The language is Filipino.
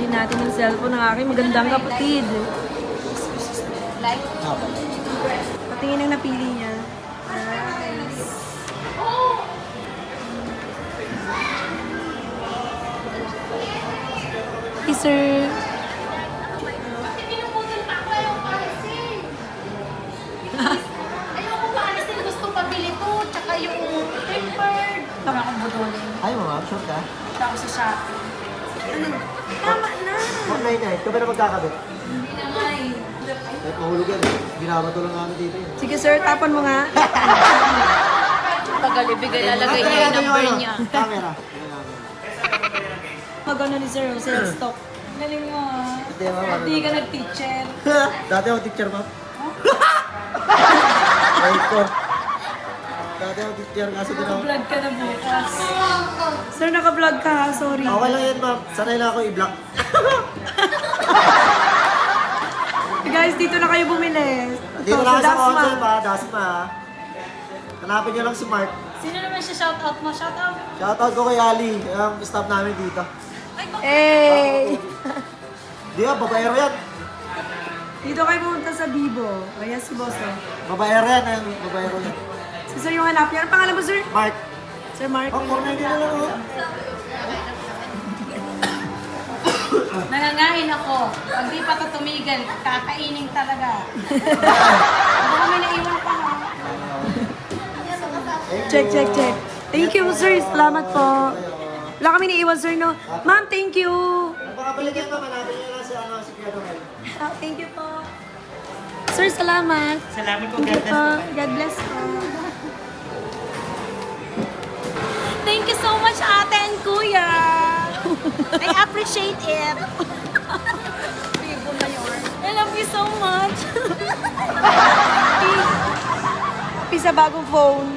Pili natin yung cellphone ng aking magandang kapatid. Patingin ang napili niya. Nice. Hey, sir. Ayoko pa, alis din gusto pabili to, tsaka yung tempered. Tama akong budolin. Ay, mama, short ka? Punta ako sa Shopee. Tama na. Huwag na inay, ikaw ba na magkakabit? Hindi na nga eh. Kahit mahulog yan, ginama to lang namin dito yan. Sige, sir. Tapan mo nga. Tagal ibigay lalagay niya yung number niya. Camera. Magano ni sir, sales stock. Galing mo ah. Hindi, mama. Hindi ka nag-teacher. Dati ako teacher, ma'am. Ay ko. Dati ako teacher, kaso din ako. Vlog ka na bukas. Sir, naka-vlog ka. Sorry. Okay lang yan, ma'am. Sanay na ako i-block. Guys, dito na kayo bumili. Dito Ito, lang sa Dasma. concept, ha. Dasma, ha. Hanapin niyo lang si Mark. Sino naman siya shoutout mo? Shoutout? Shoutout ko kay Ali, ang staff namin dito. Hey! Di ba, babaero yan. Dito kayo pumunta sa Bibo. Ayan si Boss. Oh. Babaero yan, ang babaero yan. Si sir yung hanap niya. Ano pangalan mo, sir? Mark. Sir Mark. Oh, 490 na lang, oh. Nangangain ako. Pag di pa ito tumigil, kakainin talaga. Baka may naiwan pa ha. Check. Thank you, sir. Salamat po. Wala kami naiwan, sir, no? Ma'am, thank you. Napakabalik yan, ma'am. Hanapin niyo lang si Kuya Noel. Thank you po. Sir, salamat. Salamat po, Thank you po. God bless po. Thank you so much, ate and kuya. I appreciate it. I love you so much. Happy sa bagong phone.